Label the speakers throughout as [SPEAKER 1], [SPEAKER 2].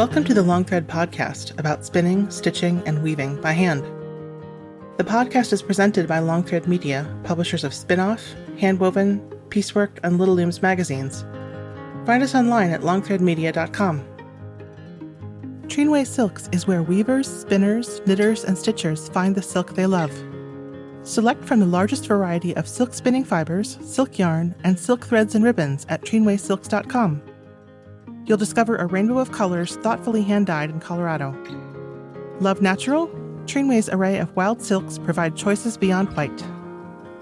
[SPEAKER 1] Welcome to the Long Thread podcast about spinning, stitching, and weaving by hand. The podcast is presented by Long Thread Media, publishers of Spin-Off, Handwoven, Piecework, and Little Looms magazines. Find us online at longthreadmedia.com. Trinway Silks is where weavers, spinners, knitters, and stitchers find the silk they love. Select from the largest variety of silk spinning fibers, silk yarn, and silk threads and ribbons at trinwaysilks.com. You'll discover a rainbow of colors thoughtfully hand-dyed in Colorado. Love natural? Trinway's array of wild silks provide choices beyond white.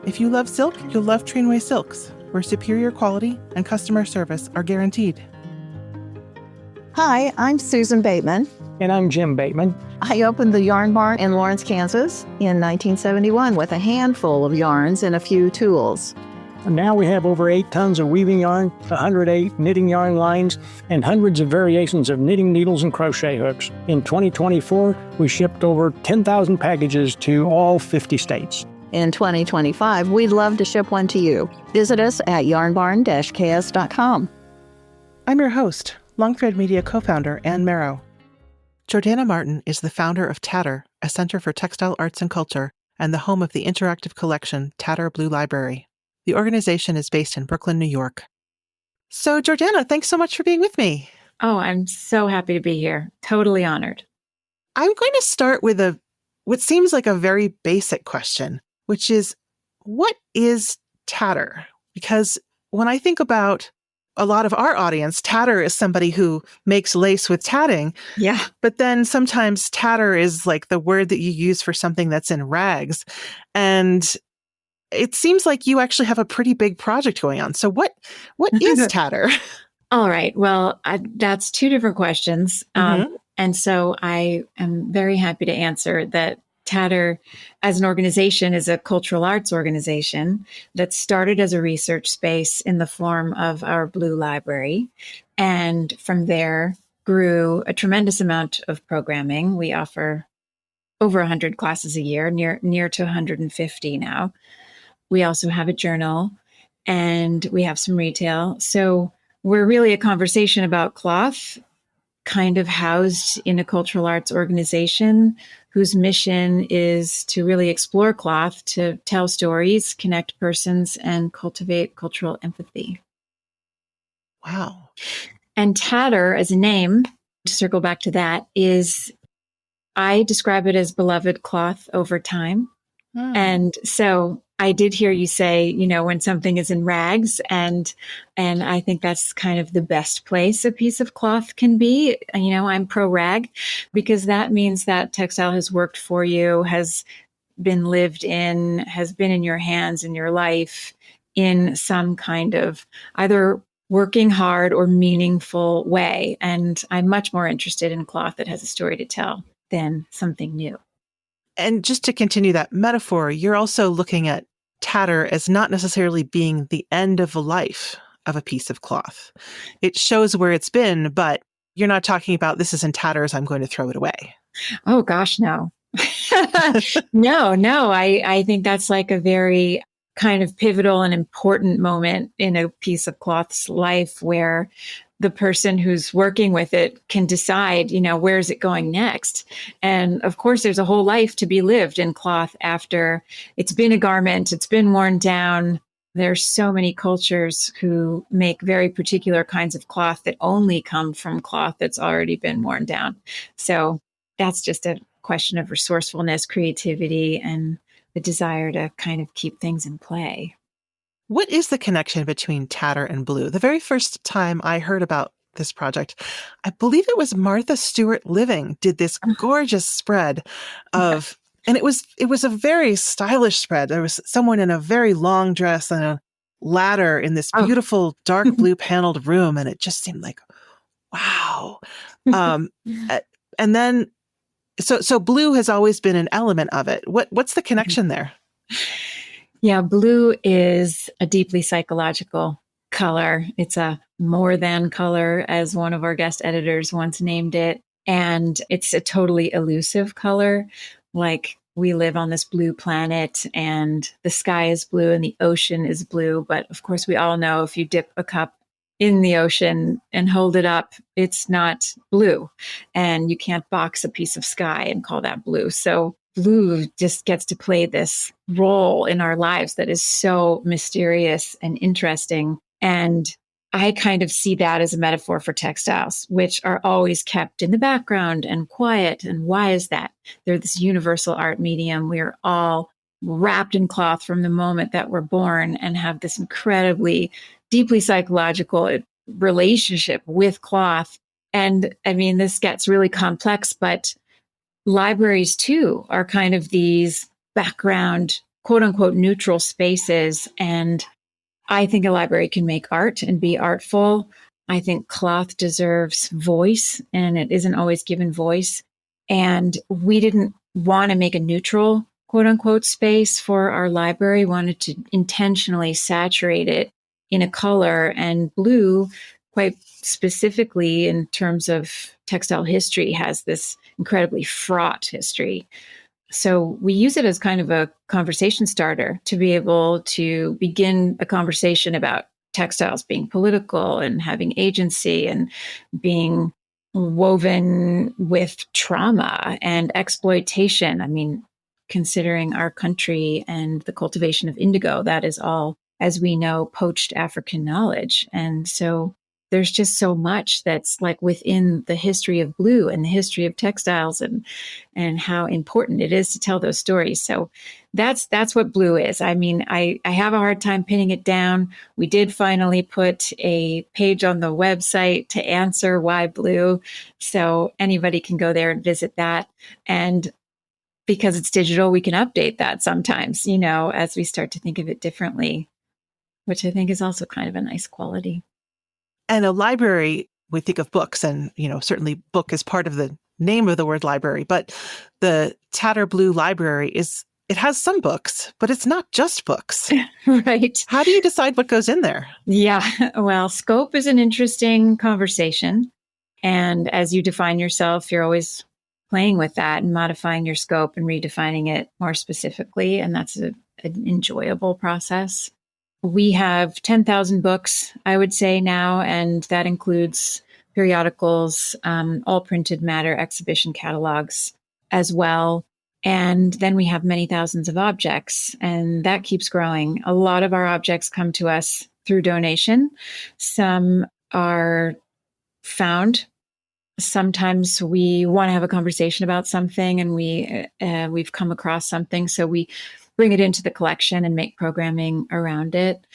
[SPEAKER 1] If you love silk, you'll love Trinway Silks, where superior quality and customer service are guaranteed.
[SPEAKER 2] Hi, I'm Susan Bateman.
[SPEAKER 3] And I'm Jim Bateman.
[SPEAKER 2] I opened the Yarn Barn in Lawrence, Kansas in 1971 with a handful of yarns and a few tools.
[SPEAKER 3] And now we have over 8 tons of weaving yarn, 108 knitting yarn lines, and hundreds of variations of knitting needles and crochet hooks. In 2024, we shipped over 10,000 packages to all 50 states.
[SPEAKER 2] In 2025, we'd love to ship one to you. Visit us at yarnbarn-ks.com.
[SPEAKER 1] I'm your host, Long Thread Media co-founder Ann Marrow. Jordana Martin is the founder of Tatter, a center for textile arts and culture, and the home of the interactive collection Tatter Blue Library. The organization is based in Brooklyn, New York. So, Jordana, thanks so much for being with me.
[SPEAKER 4] Oh, I'm so happy to be here. Totally honored.
[SPEAKER 1] I'm going to start with what seems like a very basic question, which is, what is tatter? Because when I think about a lot of our audience, tatter is somebody who makes lace with tatting.
[SPEAKER 4] Yeah.
[SPEAKER 1] But then sometimes tatter is like the word that you use for something that's in rags. And it seems like you actually have a pretty big project going on. So what is tatter?
[SPEAKER 4] All right. Well, that's 2 different questions. And so I am very happy to answer that Tatter as an organization is a cultural arts organization that started as a research space in the form of our Blue Library. And from there grew a tremendous amount of programming. We offer over 100 classes a year, near to 150 now. We also have a journal and we have some retail. So we're really a conversation about cloth, kind of housed in a cultural arts organization whose mission is to really explore cloth, to tell stories, connect persons, and cultivate cultural empathy.
[SPEAKER 1] Wow.
[SPEAKER 4] And tatter as a name, to circle back to that, I describe it as beloved cloth over time. And so I did hear you say, when something is in rags, and I think that's kind of the best place a piece of cloth can be. I'm pro rag because that means that textile has worked for you, has been lived in, has been in your hands in your life in some kind of either working hard or meaningful way. And I'm much more interested in cloth that has a story to tell than something new.
[SPEAKER 1] And just to continue that metaphor, you're also looking at tatter as not necessarily being the end of the life of a piece of cloth. It shows where it's been, but you're not talking about this is in tatters, I'm going to throw it away.
[SPEAKER 4] Oh, gosh, no. No. I think that's like a very kind of pivotal and important moment in a piece of cloth's life where the person who's working with it can decide, where is it going next? And of course, there's a whole life to be lived in cloth after it's been a garment, it's been worn down. There's so many cultures who make very particular kinds of cloth that only come from cloth that's already been worn down. So that's just a question of resourcefulness, creativity, and the desire to kind of keep things in play.
[SPEAKER 1] What is the connection between tatter and blue? The very first time I heard about this project, I believe it was Martha Stewart Living did this gorgeous spread of, and it was a very stylish spread. There was someone in a very long dress and a ladder in this beautiful dark blue paneled room, and it just seemed like, wow. And then, so blue has always been an element of it. What's the connection there?
[SPEAKER 4] Yeah, blue is a deeply psychological color. It's a more than color, as one of our guest editors once named it. And it's a totally elusive color. Like, we live on this blue planet and the sky is blue and the ocean is blue. But of course, we all know if you dip a cup in the ocean and hold it up, it's not blue. And you can't box a piece of sky and call that blue. So blue just gets to play this role in our lives that is so mysterious and interesting. And I kind of see that as a metaphor for textiles, which are always kept in the background and quiet. And why is that? They're this universal art medium. We're all wrapped in cloth from the moment that we're born and have this incredibly deeply psychological relationship with cloth. And I mean, this gets really complex, but libraries too are kind of these background, quote unquote, neutral spaces. And I think a library can make art and be artful. I think cloth deserves voice, and it isn't always given voice. And we didn't want to make a neutral, quote unquote, space for our library. We wanted to intentionally saturate it in a color, and blue, quite specifically in terms of textile history, has this incredibly fraught history. So we use it as kind of a conversation starter to be able to begin a conversation about textiles being political and having agency and being woven with trauma and exploitation. I mean, considering our country and the cultivation of indigo, that is all, as we know, poached African knowledge. And so there's just so much that's like within the history of blue and the history of textiles and how important it is to tell those stories. So that's what blue is. I mean, I have a hard time pinning it down. We did finally put a page on the website to answer why blue. So anybody can go there and visit that. And because it's digital, we can update that sometimes, as we start to think of it differently, which I think is also kind of a nice quality.
[SPEAKER 1] And a library, we think of books, and, certainly book is part of the name of the word library, but the Tatter Blue Library it has some books, but it's not just books.
[SPEAKER 4] Right.
[SPEAKER 1] How do you decide what goes in there?
[SPEAKER 4] Yeah. Well, scope is an interesting conversation. And as you define yourself, you're always playing with that and modifying your scope and redefining it more specifically. And that's an enjoyable process. We have 10,000 books, I would say now, and that includes periodicals, all printed matter, exhibition catalogs as well. And then we have many thousands of objects, and that keeps growing. A lot of our objects come to us through donation. Some are found. Sometimes we want to have a conversation about something, and we've come across something, so we bring it into the collection and make programming around it.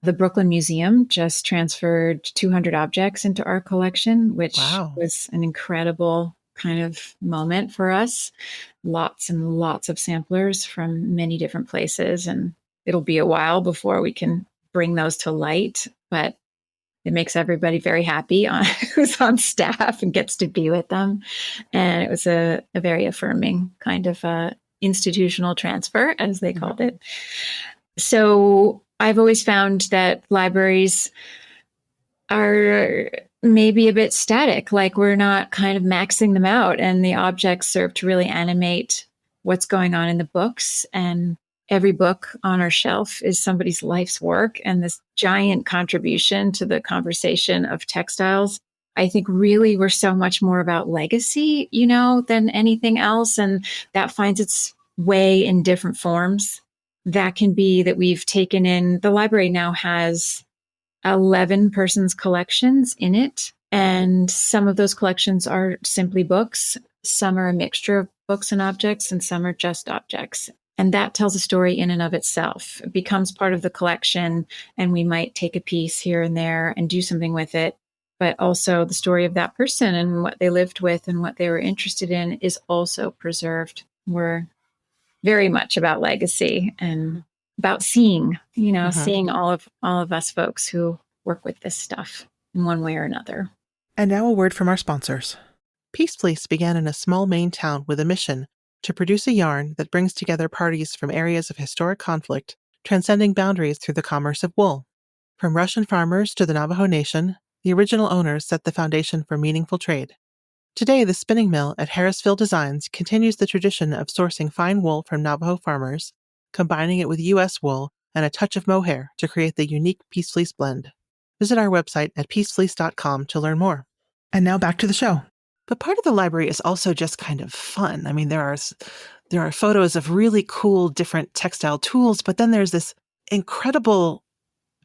[SPEAKER 4] The Brooklyn Museum just transferred 200 objects into our collection, which was an incredible kind of moment for us. Lots and lots of samplers from many different places, and it'll be a while before we can bring those to light, but it makes everybody very happy who's on staff and gets to be with them. And it was a very affirming kind of institutional transfer, as they called it. So I've always found that libraries are maybe a bit static, like we're not kind of maxing them out, and the objects serve to really animate what's going on in the books. And every book on our shelf is somebody's life's work and this giant contribution to the conversation of textiles. I think really we're so much more about legacy, than anything else. And that finds its way in different forms. That can be that we've taken in, the library now has 11 persons collections in it. And some of those collections are simply books. Some are a mixture of books and objects, and some are just objects. And that tells a story in and of itself. It becomes part of the collection, and we might take a piece here and there and do something with it. But also the story of that person and what they lived with and what they were interested in is also preserved. We're very much about legacy and about seeing, seeing all of us folks who work with this stuff in one way or another.
[SPEAKER 1] And now a word from our sponsors. Peace Fleece began in a small Maine town with a mission to produce a yarn that brings together parties from areas of historic conflict, transcending boundaries through the commerce of wool. From Russian farmers to the Navajo Nation, the original owners set the foundation for meaningful trade. Today, the spinning mill at Harrisville Designs continues the tradition of sourcing fine wool from Navajo farmers, combining it with U.S. wool and a touch of mohair to create the unique Peace Fleece blend. Visit our website at peacefleece.com to learn more. And now back to the show. But part of the library is also just kind of fun. I mean, there are photos of really cool different textile tools, but then there's this incredible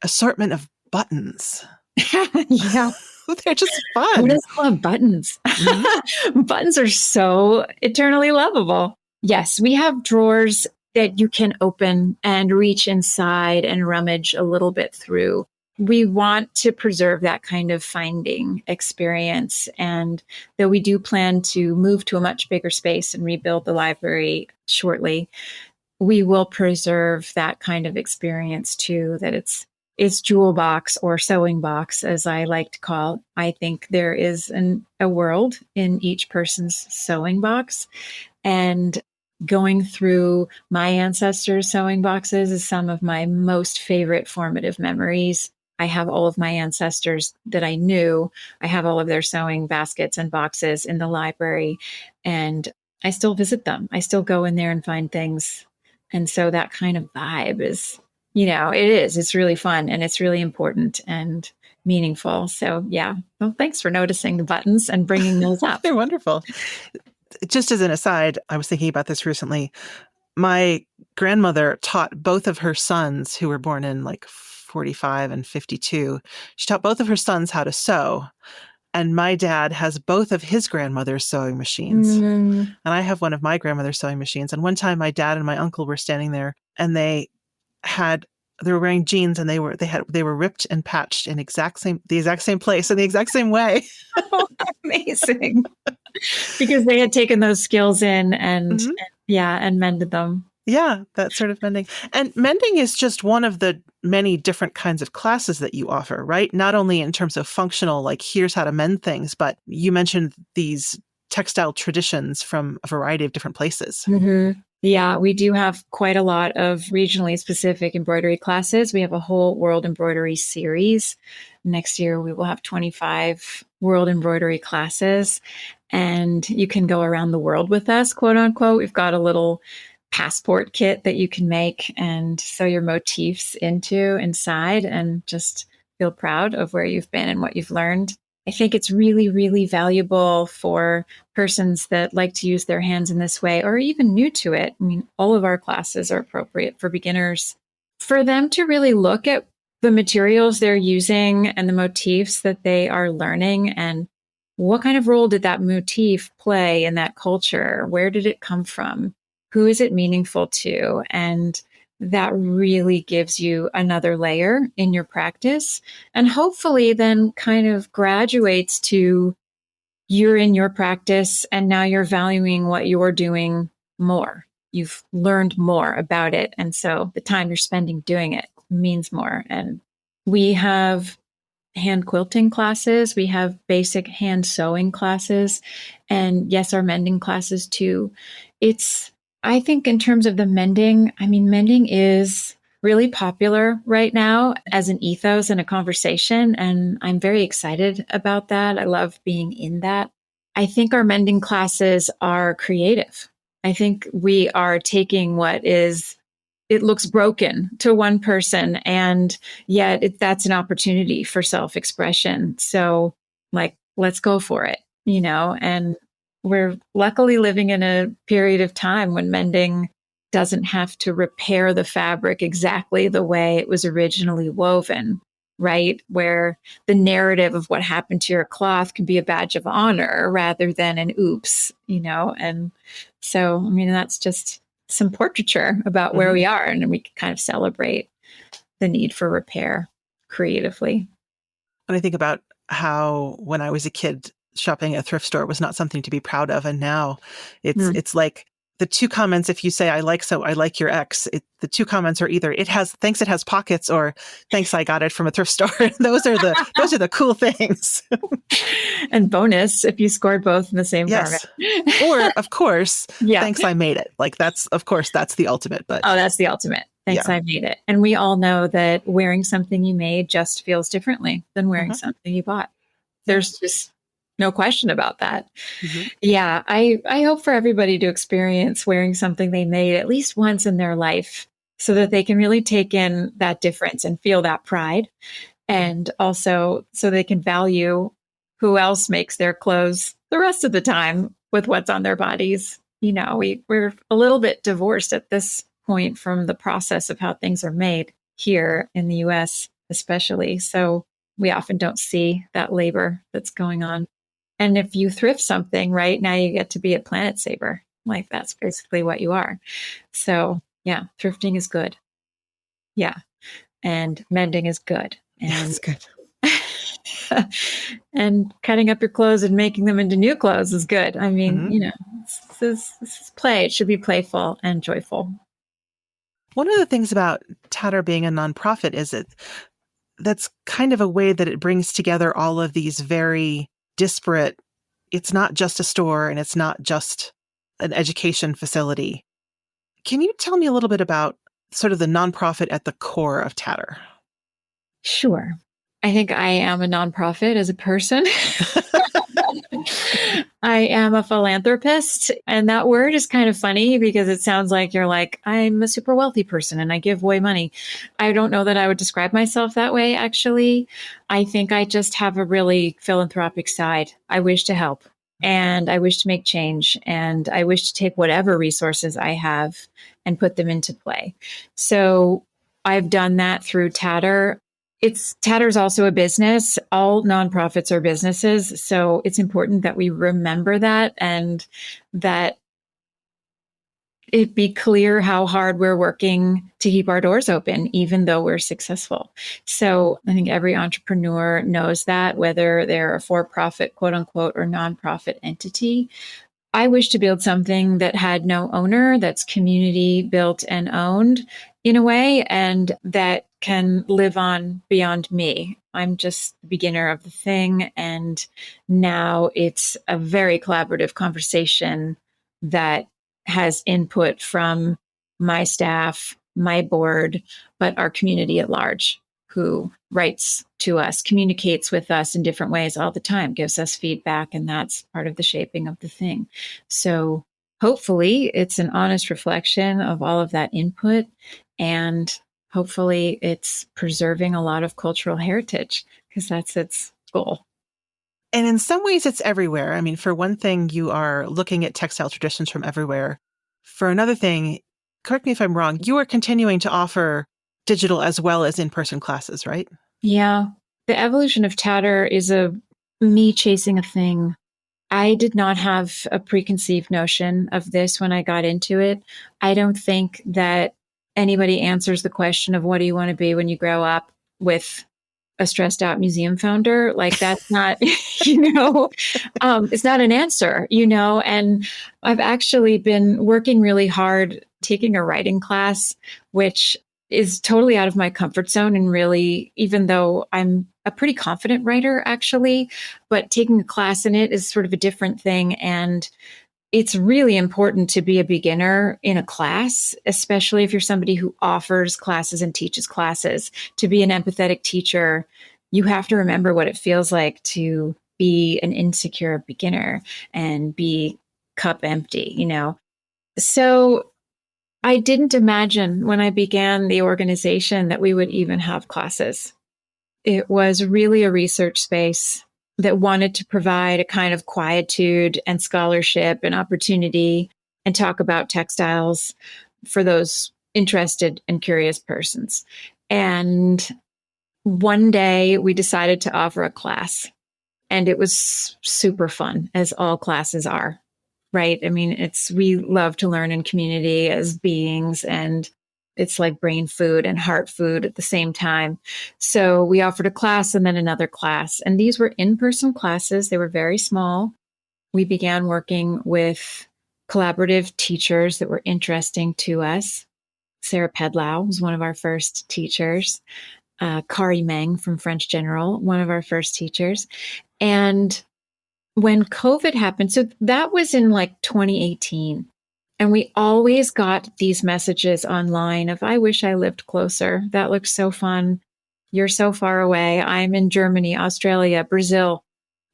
[SPEAKER 1] assortment of buttons.
[SPEAKER 4] Yeah.
[SPEAKER 1] They're just fun.
[SPEAKER 4] Who doesn't love buttons? Mm-hmm. Buttons are so eternally lovable. Yes, we have drawers that you can open and reach inside and rummage a little bit through. We want to preserve that kind of finding experience. And though we do plan to move to a much bigger space and rebuild the library shortly, we will preserve that kind of experience too, that it's jewel box or sewing box, as I like to call. I think there is a world in each person's sewing box. And going through my ancestors' sewing boxes is some of my most favorite formative memories. I have all of my ancestors that I knew. I have all of their sewing baskets and boxes in the library, and I still visit them. I still go in there and find things. And so that kind of vibe is, it's really fun and it's really important and meaningful. So yeah, well, thanks for noticing the buttons and bringing those up.
[SPEAKER 1] They're wonderful. Just as an aside, I was thinking about this recently. My grandmother taught both of her sons, who were born in like 45 and 52. She taught both of her sons how to sew. And my dad has both of his grandmother's sewing machines. And I have one of my grandmother's sewing machines. And one time my dad and my uncle were standing there and they were wearing jeans and they were ripped and patched in the exact same place in the exact same way.
[SPEAKER 4] Oh, amazing. Because they had taken those skills in and mended them.
[SPEAKER 1] Yeah, that sort of mending. And mending is just one of the many different kinds of classes that you offer, right? Not only in terms of functional, like here's how to mend things, but you mentioned these textile traditions from a variety of different places.
[SPEAKER 4] Mm-hmm. Yeah, we do have quite a lot of regionally specific embroidery classes. We have a whole World Embroidery Series. Next year, we will have 25 World Embroidery classes, and you can go around the world with us, quote unquote. We've got a little passport kit that you can make and sew your motifs inside and just feel proud of where you've been and what you've learned. I think it's really, really valuable for persons that like to use their hands in this way or even new to it. I mean, all of our classes are appropriate for beginners. For them to really look at the materials they're using and the motifs that they are learning and what kind of role did that motif play in that culture? Where did it come from? Who is it meaningful to? And that really gives you another layer in your practice and hopefully then kind of graduates to you're in your practice and now you're valuing what you're doing more. You've learned more about it. And so the time you're spending doing it means more. And we have hand quilting classes. We have basic hand sewing classes. And yes, our mending classes too. I think in terms of the mending is really popular right now as an ethos and a conversation. And I'm very excited about that. I love being in that. I think our mending classes are creative. I think we are taking it looks broken to one person, and yet that's an opportunity for self-expression. So let's go for it, and we're luckily living in a period of time when mending doesn't have to repair the fabric exactly the way it was originally woven, right? Where the narrative of what happened to your cloth can be a badge of honor rather than an oops, And so, that's just some portraiture about where we are, and we can kind of celebrate the need for repair creatively.
[SPEAKER 1] When I think about how when I was a kid, shopping at a thrift store was not something to be proud of. And now it's like the two comments, if you say, I like your ex, the two comments are either thanks it has pockets or thanks I got it from a thrift store. those are the cool things.
[SPEAKER 4] And bonus, if you scored both in the same garment.
[SPEAKER 1] Or of course, thanks I made it. Like that's the ultimate. But
[SPEAKER 4] that's the ultimate. Thanks I made it. And we all know that wearing something you made just feels differently than wearing something you bought. There's just no question about that. Mm-hmm. Yeah, I hope for everybody to experience wearing something they made at least once in their life so that they can really take in that difference and feel that pride And also so they can value who else makes their clothes the rest of the time with what's on their bodies. We're a little bit divorced at this point from the process of how things are made here in the US, especially. So we often don't see that labor that's going on. And if you thrift something, right now you get to be a planet saver. Like that's basically what you are. So yeah, thrifting is good. Yeah. And mending is good. And
[SPEAKER 1] That's good.
[SPEAKER 4] and cutting up your clothes and making them into new clothes is good. I mean, this is play. It should be playful and joyful.
[SPEAKER 1] One of the things about Tatter being a nonprofit is that's kind of a way that it brings together all of these very disparate. It's not just a store and it's not just an education facility. Can you tell me a little bit about sort of the nonprofit at the core of Tatter?
[SPEAKER 4] Sure. I think I am a nonprofit as a person. I am a philanthropist. And that word is kind of funny because it sounds like you're like, I'm a super wealthy person and I give away money. I don't know that I would describe myself that way, actually. I think I just have a really philanthropic side. I wish to help and I wish to make change and I wish to take whatever resources I have and put them into play. So I've done that through Tatter. Tatter's also a business. All nonprofits are businesses. So it's important that we remember that and that it be clear how hard we're working to keep our doors open, even though we're successful. So I think every entrepreneur knows that, whether they're a for-profit, quote unquote, or nonprofit entity. I wish to build something that had no owner, that's community built and owned in a way, and that can live on beyond me. I'm just the beginner of the thing. And now it's a very collaborative conversation that has input from my staff, my board, but our community at large, who writes to us, communicates with us in different ways all the time, gives us feedback, and that's part of the shaping of the thing. So hopefully it's an honest reflection of all of that input, and hopefully it's preserving a lot of cultural heritage, because that's its goal.
[SPEAKER 1] And in some ways, it's everywhere. I mean, for one thing, you are looking at textile traditions from everywhere. For another thing, correct me if I'm wrong, you are continuing to offer digital as well as in-person classes, right?
[SPEAKER 4] Yeah. The evolution of Tatter is me chasing a thing. I did not have a preconceived notion of this when I got into it. I don't think that anybody answers the question of what do you want to be when you grow up with a stressed out museum founder. Like that's not, it's not an answer, and I've actually been working really hard taking a writing class, which is totally out of my comfort zone. And really, even though I'm a pretty confident writer, actually, but taking a class in it is sort of a different thing. And it's really important to be a beginner in a class, especially if you're somebody who offers classes and teaches classes. To be an empathetic teacher, you have to remember what it feels like to be an insecure beginner and be cup empty, So I didn't imagine when I began the organization that we would even have classes. It was really a research space that wanted to provide a kind of quietude and scholarship and opportunity and talk about textiles for those interested and curious persons. And one day we decided to offer a class, and it was super fun, as all classes are, right? I mean, we love to learn in community as beings, and it's like brain food and heart food at the same time. So we offered a class and then another class. And these were in-person classes. They were very small. We began working with collaborative teachers that were interesting to us. Sarah Pedlau was one of our first teachers. Kari Meng from French General, one of our first teachers. And when COVID happened, so that was in like 2018. And we always got these messages online of, I wish I lived closer. That looks so fun. You're so far away. I'm in Germany, Australia, Brazil.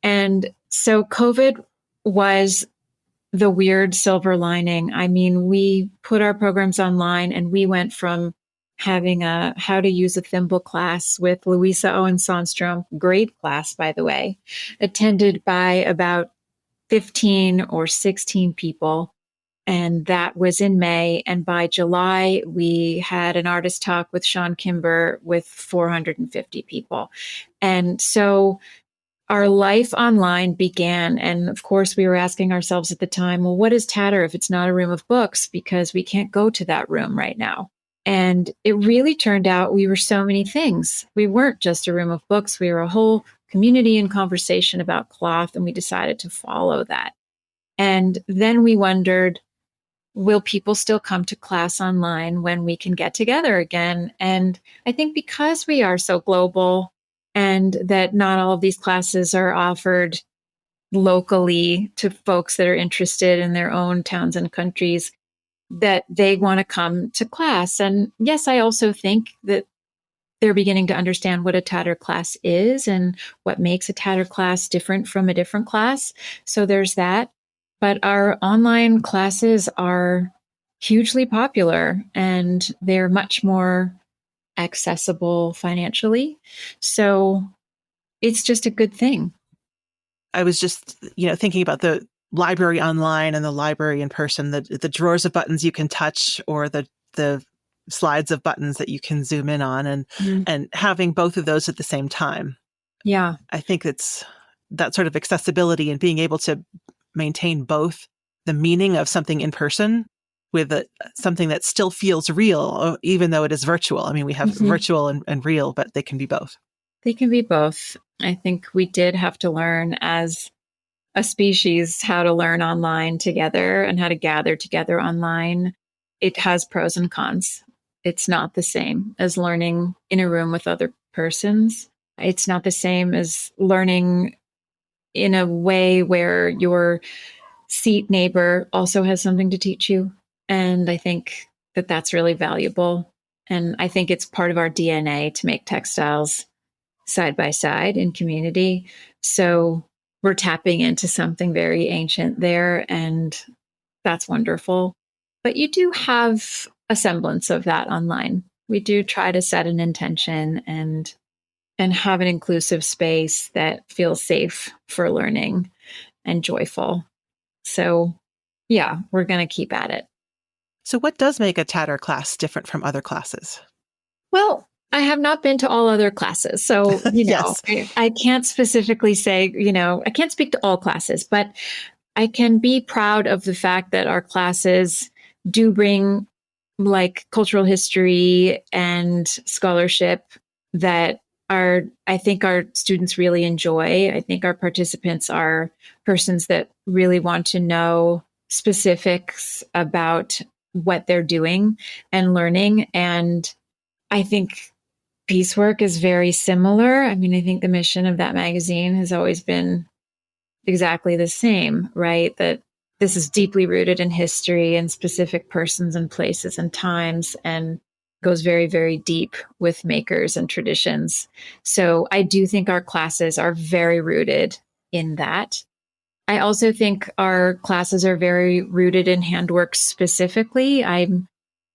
[SPEAKER 4] And so COVID was the weird silver lining. I mean, we put our programs online and we went from having a how to use a thimble class with Louisa Owen Sandstrom, great class, by the way, attended by about 15 or 16 people. And that was in May. And by July, we had an artist talk with Sean Kimber with 450 people. And so our life online began. And of course, we were asking ourselves at the time, well, what is Tatter if it's not a room of books? Because we can't go to that room right now. And it really turned out we were so many things. We weren't just a room of books. We were a whole community and conversation about cloth. And we decided to follow that. And then we wondered, will people still come to class online when we can get together again? And I think because we are so global and that not all of these classes are offered locally to folks that are interested in their own towns and countries, that they want to come to class. And yes, I also think that they're beginning to understand what a Tatter class is and what makes a Tatter class different from a different class. So there's that. But our online classes are hugely popular and they're much more accessible financially. So it's just a good thing.
[SPEAKER 1] I was just, thinking about the library online and the library in person, the drawers of buttons you can touch, or the slides of buttons that you can zoom in on, and having both of those at the same time.
[SPEAKER 4] Yeah.
[SPEAKER 1] I think it's that sort of accessibility and being able to maintain both the meaning of something in person with something that still feels real, even though it is virtual. I mean, we have virtual and real, but they can be both.
[SPEAKER 4] They can be both. I think we did have to learn as a species how to learn online together and how to gather together online. It has pros and cons. It's not the same as learning in a room with other persons. It's not the same as learning in a way where your seat neighbor also has something to teach you. And I think that that's really valuable. And I think it's part of our DNA to make textiles side by side in community. So we're tapping into something very ancient there, and that's wonderful. But you do have a semblance of that online. We do try to set an intention and have an inclusive space that feels safe for learning and joyful. So yeah, we're going to keep at it.
[SPEAKER 1] So what does make a Tatter class different from other classes?
[SPEAKER 4] Well, I have not been to all other classes. So,
[SPEAKER 1] Yes.
[SPEAKER 4] I can't specifically say, I can't speak to all classes, but I can be proud of the fact that our classes do bring like cultural history and scholarship that I think our students really enjoy. I think our participants are persons that really want to know specifics about what they're doing and learning. And I think piecework is very similar. I mean, I think the mission of that magazine has always been exactly the same, right? That this is deeply rooted in history and specific persons and places and times, and goes very, very deep with makers and traditions. So I do think our classes are very rooted in that. I also think our classes are very rooted in handwork specifically. I'm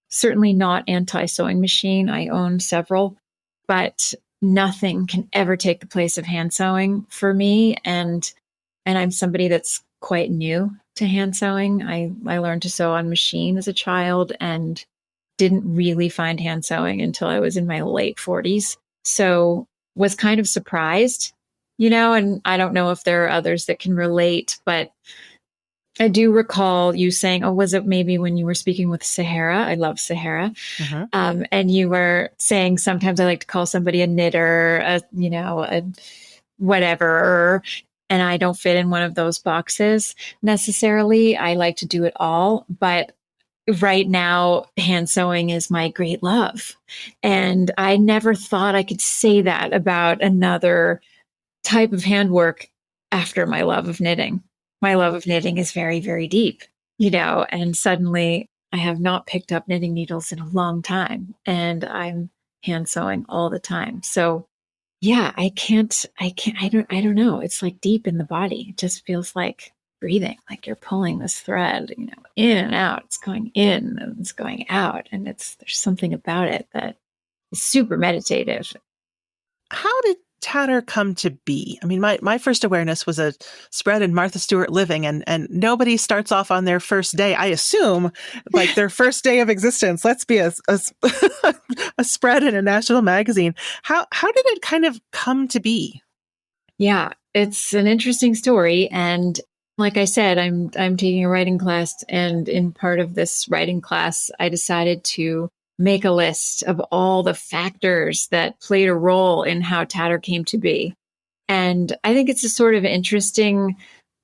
[SPEAKER 4] certainly not anti-sewing machine. I own several, but nothing can ever take the place of hand sewing for me. And I'm somebody that's quite new to hand sewing. I learned to sew on machine as a child and didn't really find hand sewing until I was in my late 40s. So was kind of surprised, and I don't know if there are others that can relate, but I do recall you saying, was it maybe when you were speaking with Sahara? I love Sahara. And you were saying sometimes I like to call somebody a knitter, a whatever, and I don't fit in one of those boxes necessarily. I like to do it all, but right now, hand sewing is my great love. And I never thought I could say that about another type of handwork after my love of knitting. My love of knitting is very, very deep, and suddenly I have not picked up knitting needles in a long time, and I'm hand sewing all the time. So yeah, I don't know. It's like deep in the body. It just feels like breathing, like you're pulling this thread, in and out. It's going in and it's going out. And there's something about it that is super meditative.
[SPEAKER 1] How did Tatter come to be? I mean, my first awareness was a spread in Martha Stewart Living, and nobody starts off on their first day, I assume, like their first day of existence. Let's be a spread in a national magazine. How did it kind of come to be?
[SPEAKER 4] Yeah, it's an interesting story. And like I said, I'm taking a writing class, and in part of this writing class, I decided to make a list of all the factors that played a role in how Tatter came to be. And I think it's a sort of interesting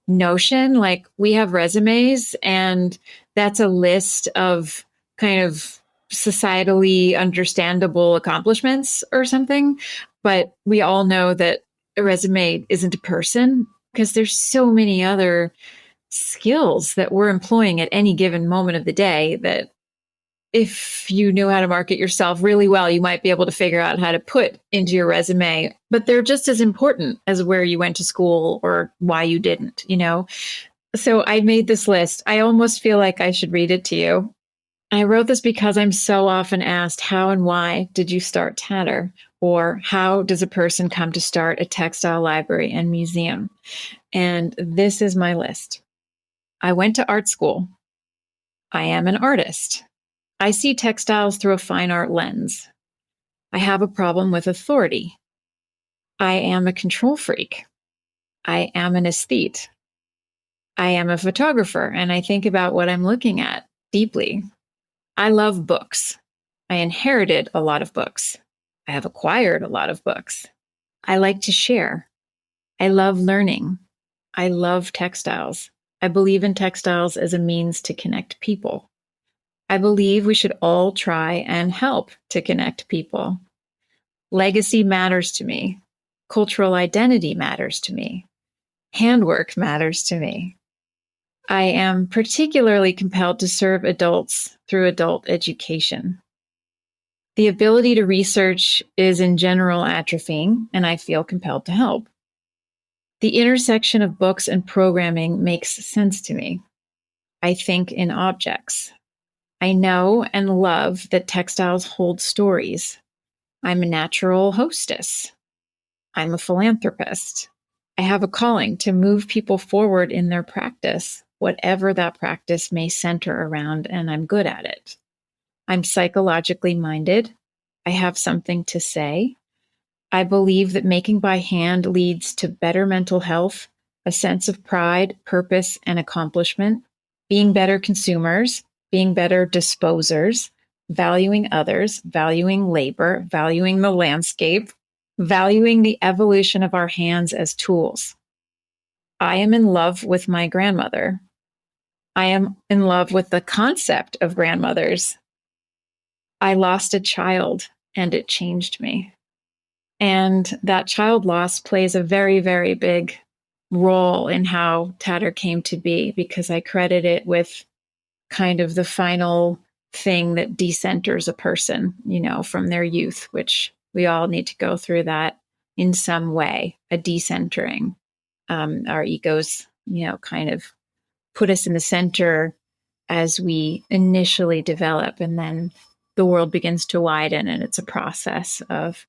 [SPEAKER 4] notion. Like, we have resumes, and that's a list of kind of societally understandable accomplishments or something. But we all know that a resume isn't a person, because there's so many other skills that we're employing at any given moment of the day that if you knew how to market yourself really well, you might be able to figure out how to put into your resume, but they're just as important as where you went to school or why you didn't, So I made this list. I almost feel like I should read it to you. I wrote this because I'm so often asked, how and why did you start Tatter? Or how does a person come to start a textile library and museum? And this is my list. I went to art school. I am an artist. I see textiles through a fine art lens. I have a problem with authority. I am a control freak. I am an aesthete. I am a photographer, and I think about what I'm looking at deeply. I love books. I inherited a lot of books. I have acquired a lot of books. I like to share. I love learning. I love textiles. I believe in textiles as a means to connect people. I believe we should all try and help to connect people. Legacy matters to me. Cultural identity matters to me. Handwork matters to me. I am particularly compelled to serve adults through adult education. The ability to research is in general atrophying, and I feel compelled to help. The intersection of books and programming makes sense to me. I think in objects. I know and love that textiles hold stories. I'm a natural hostess. I'm a philanthropist. I have a calling to move people forward in their practice, whatever that practice may center around, and I'm good at it. I'm psychologically minded. I have something to say. I believe that making by hand leads to better mental health, a sense of pride, purpose, and accomplishment, being better consumers, being better disposers, valuing others, valuing labor, valuing the landscape, valuing the evolution of our hands as tools. I am in love with my grandmother. I am in love with the concept of grandmothers. I lost a child, and it changed me. And that child loss plays a very, very big role in how Tatter came to be, because I credit it with kind of the final thing that decenters a person, from their youth, which we all need to go through that in some way, a decentering. Our egos, kind of put us in the center as we initially develop, and then the world begins to widen, and it's a process of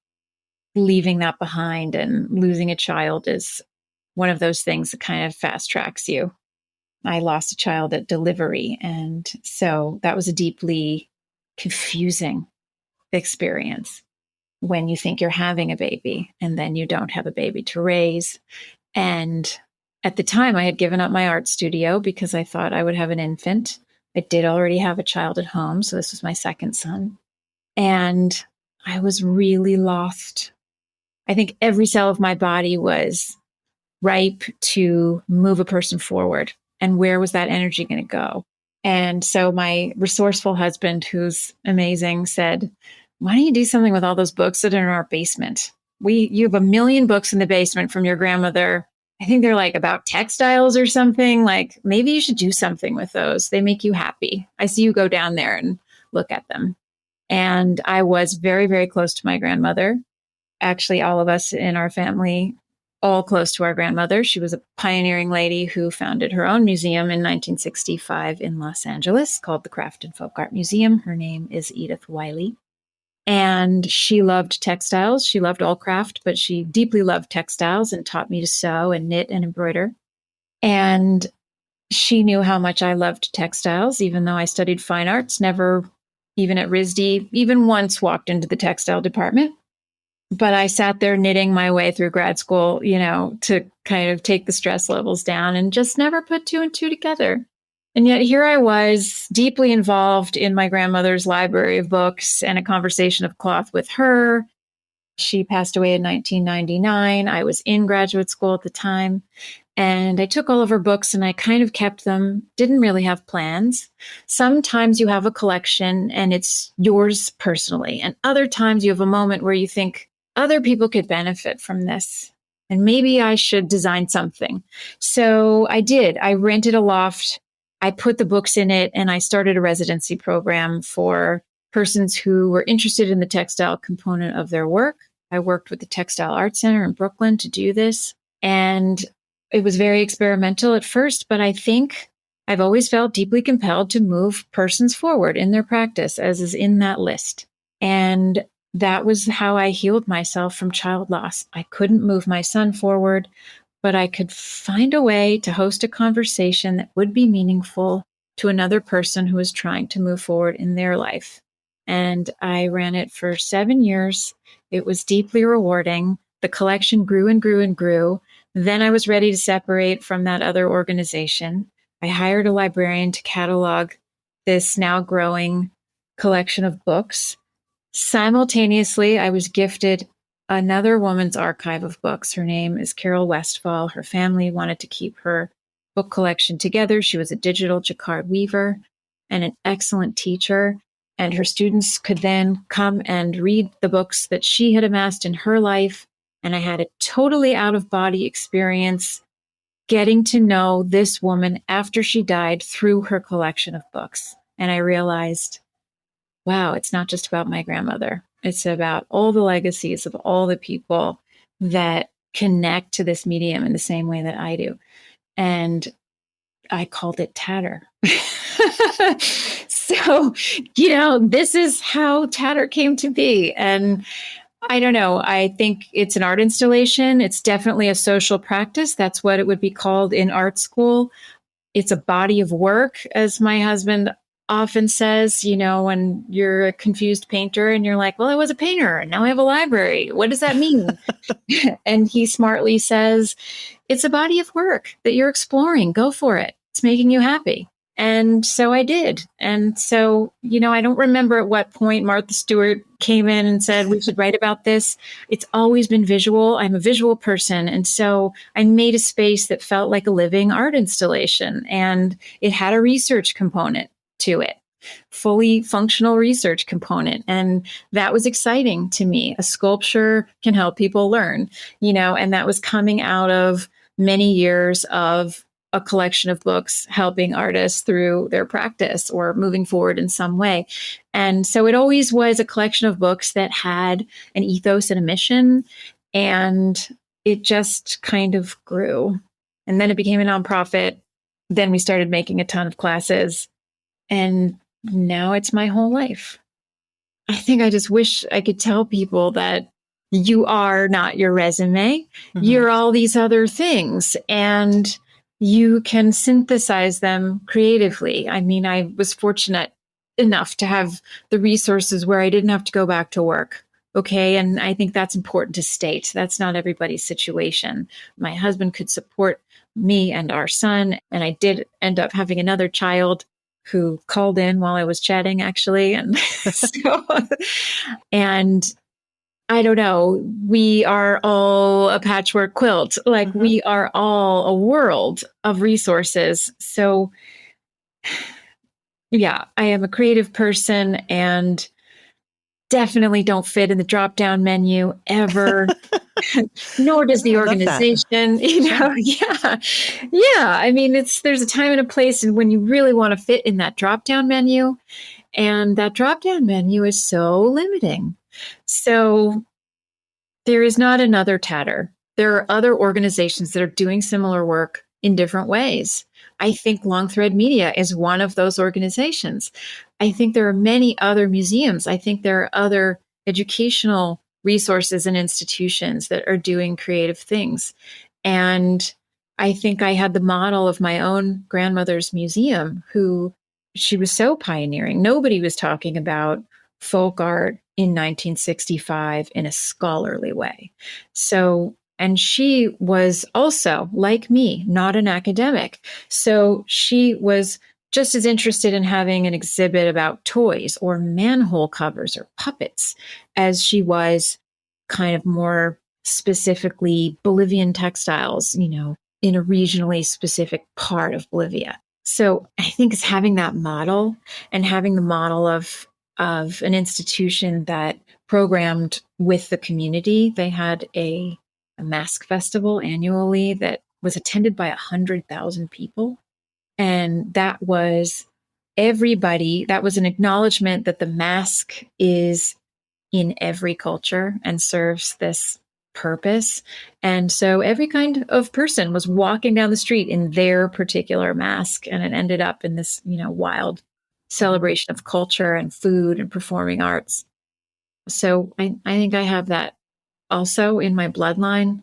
[SPEAKER 4] leaving that behind. And losing a child is one of those things that kind of fast tracks you. I lost a child at delivery, and so that was a deeply confusing experience when you think you're having a baby and then you don't have a baby to raise. And at the time, I had given up my art studio because I thought I would have an infant. I did already have a child at home, so this was my second son. And I was really lost. I think every cell of my body was ripe to move a person forward. And where was that energy going to go? And so my resourceful husband, who's amazing, said, why don't you do something with all those books that are in our basement? You have 1 million books in the basement from your grandmother. I think they're like about textiles or something. Like, maybe you should do something with those. They make you happy. I see you go down there and look at them. And I was very, very close to my grandmother. Actually, all of us in our family all close to our grandmother. She was a pioneering lady who founded her own museum in 1965 in Los Angeles called the Craft and Folk Art Museum. Her name is Edith Wyle. And she loved textiles. She loved all craft, but she deeply loved textiles and taught me to sew and knit and embroider. And she knew how much I loved textiles, even though I studied fine arts, never, even at RISD, even once walked into the textile department. But I sat there knitting my way through grad school, to kind of take the stress levels down and just never put two and two together. And yet here I was deeply involved in my grandmother's library of books and a conversation of cloth with her. She passed away in 1999. I was in graduate school at the time. And I took all of her books and I kind of kept them, didn't really have plans. Sometimes you have a collection and it's yours personally. And other times you have a moment where you think other people could benefit from this. And maybe I should design something. So I did. I rented a loft. I put the books in it and I started a residency program for persons who were interested in the textile component of their work. I worked with the Textile Art Center in Brooklyn to do this. And it was very experimental at first, but I think I've always felt deeply compelled to move persons forward in their practice, as is in that list. And that was how I healed myself from child loss. I couldn't move my son forward, but I could find a way to host a conversation that would be meaningful to another person who was trying to move forward in their life. And I ran it for 7 years. It was deeply rewarding. The collection grew and grew and grew. Then I was ready to separate from that other organization. I hired a librarian to catalog this now growing collection of books. Simultaneously, I was gifted another woman's archive of books. Her name is Carol Westfall. Her family wanted to keep her book collection together. She was a digital jacquard weaver and an excellent teacher. And her students could then come and read the books that she had amassed in her life. And I had a totally out-of-body experience getting to know this woman after she died through her collection of books. And I realized, wow, it's not just about my grandmother. It's about all the legacies of all the people that connect to this medium in the same way that I do. And I called it Tatter. So, this is how Tatter came to be. And I don't know. I think it's an art installation. It's definitely a social practice. That's what it would be called in art school. It's a body of work, as my husband often says, when you're a confused painter and you're like, well, I was a painter and now I have a library. What does that mean? And he smartly says, it's a body of work that you're exploring. Go for it. It's making you happy. And so I did. And so, I don't remember at what point Martha Stewart came in and said, we should write about this. It's always been visual. I'm a visual person. And so I made a space that felt like a living art installation. And it had a research component to it, fully functional research component. And that was exciting to me. A sculpture can help people learn, and that was coming out of many years of a collection of books helping artists through their practice or moving forward in some way. And so it always was a collection of books that had an ethos and a mission, and it just kind of grew. And then it became a nonprofit. Then we started making a ton of classes, and now it's my whole life. I think I just wish I could tell people that you are not your resume. Mm-hmm. You're all these other things, and you can synthesize them creatively. I mean, I was fortunate enough to have the resources where I didn't have to go back to work. Okay. And I think that's important to state. That's not everybody's situation. My husband could support me and our son. And I did end up having another child who called in while I was chatting, actually. And and I don't know, we are all a patchwork quilt. Like we are all a world of resources. So yeah, I am a creative person and definitely don't fit in the drop-down menu ever, nor does the organization, Yeah. I mean, there's a time and a place and when you really want to fit in that drop-down menu, and that drop-down menu is so limiting. So there is not another Tatter. there are other organizations that are doing similar work in different ways. I think Long Thread Media is one of those organizations. I think there are many other museums. I think there are other educational resources and institutions that are doing creative things. And I think I had the model of my own grandmother's museum, who she was so pioneering. Nobody was talking about folk art in 1965 in a scholarly way. So, and she was also, like me, not an academic. So she was just as interested in having an exhibit about toys or manhole covers or puppets as she was kind of more specifically Bolivian textiles, in a regionally specific part of Bolivia. So I think it's having that model and having the model of an institution that programmed with the community. They had a mask festival annually that was attended by 100,000 people. And that was everybody. That was an acknowledgement that the mask is in every culture and serves this purpose. And so every kind of person was walking down the street in their particular mask. And it ended up in this, wild celebration of culture and food and performing arts. So I think I have that also in my bloodline,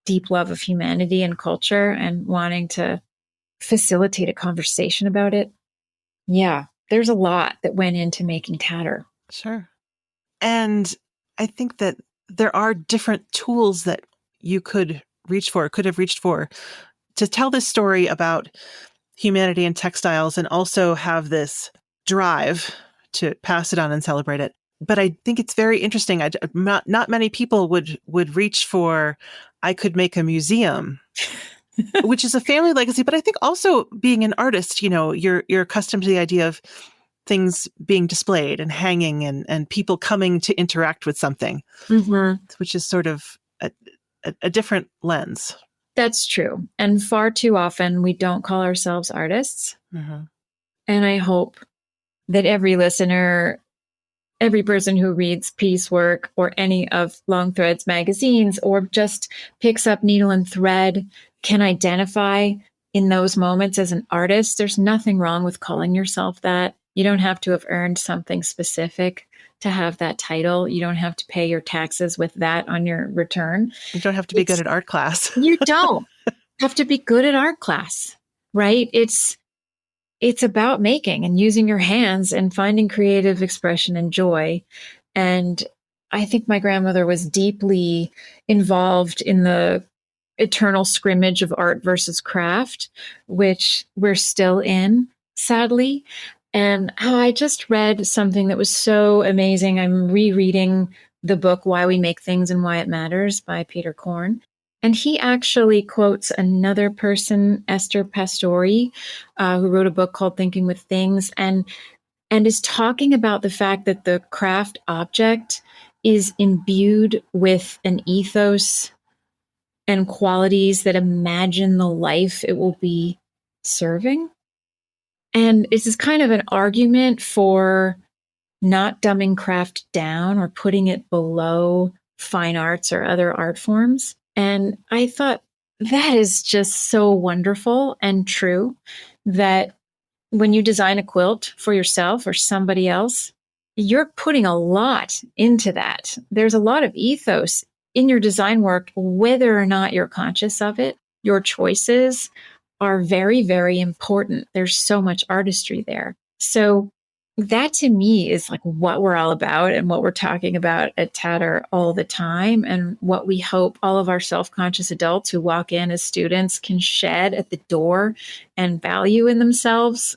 [SPEAKER 4] deep love of humanity and culture and wanting to facilitate a conversation about it. Yeah, there's a lot that went into making Tatter.
[SPEAKER 1] Sure. And I think that there are different tools that you could have reached for to tell this story about humanity and textiles and also have this drive to pass it on and celebrate it. But I think it's very interesting. Not many people would reach for, I could make a museum, which is a family legacy. But I think also being an artist, you're accustomed to the idea of things being displayed and hanging and people coming to interact with something, which is sort of a different lens.
[SPEAKER 4] That's true. And far too often we don't call ourselves artists. And I hope that every listener, every person who reads Piecework or any of Long Thread's magazines or just picks up needle and thread can identify in those moments as an artist. There's nothing wrong with calling yourself that. You don't have to have earned something specific to have that title. You don't have to pay your taxes with that on your return.
[SPEAKER 1] You don't have to be good at art class.
[SPEAKER 4] You don't have to be good at art class, right? It's about making and using your hands and finding creative expression and joy. And I think my grandmother was deeply involved in the eternal scrimmage of art versus craft, which we're still in, sadly. And I just read something that was so amazing. I'm rereading the book, Why We Make Things and Why It Matters by Peter Korn. And he actually quotes another person, Esther Pastori, who wrote a book called Thinking with Things, and is talking about the fact that the craft object is imbued with an ethos and qualities that imagine the life it will be serving. And this is kind of an argument for not dumbing craft down or putting it below fine arts or other art forms. And I thought that is just so wonderful and true, that when you design a quilt for yourself or somebody else, you're putting a lot into that. There's a lot of ethos in your design work, whether or not you're conscious of it. Your choices are very, very important. There's so much artistry there. So that to me is like what we're all about and what we're talking about at Tatter all the time, and what we hope all of our self-conscious adults who walk in as students can shed at the door and value in themselves.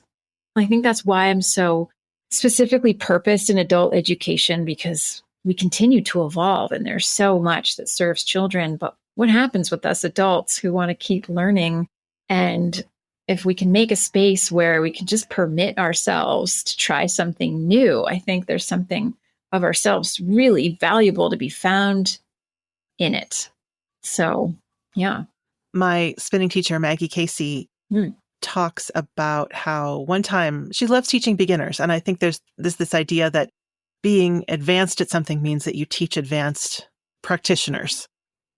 [SPEAKER 4] I think that's why I'm so specifically purposed in adult education, because we continue to evolve and there's so much that serves children. But what happens with us adults who want to keep learning? And if we can make a space where we can just permit ourselves to try something new, I think there's something of ourselves really valuable to be found in it. So, yeah.
[SPEAKER 1] My spinning teacher, Maggie Casey, talks about how one time she loves teaching beginners. And I think there's this idea that being advanced at something means that you teach advanced practitioners.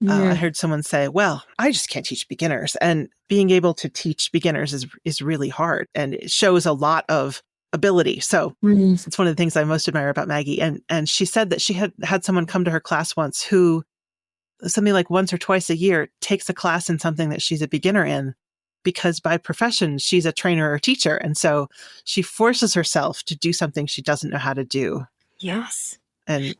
[SPEAKER 1] I heard someone say, well, I just can't teach beginners. And being able to teach beginners is really hard, and it shows a lot of ability. So it's one of the things I most admire about Maggie. And she said that she had someone come to her class once who, something like once or twice a year, takes a class in something that she's a beginner in, because by profession, she's a trainer or teacher. And so she forces herself to do something she doesn't know how to do.
[SPEAKER 4] Yes.
[SPEAKER 1] And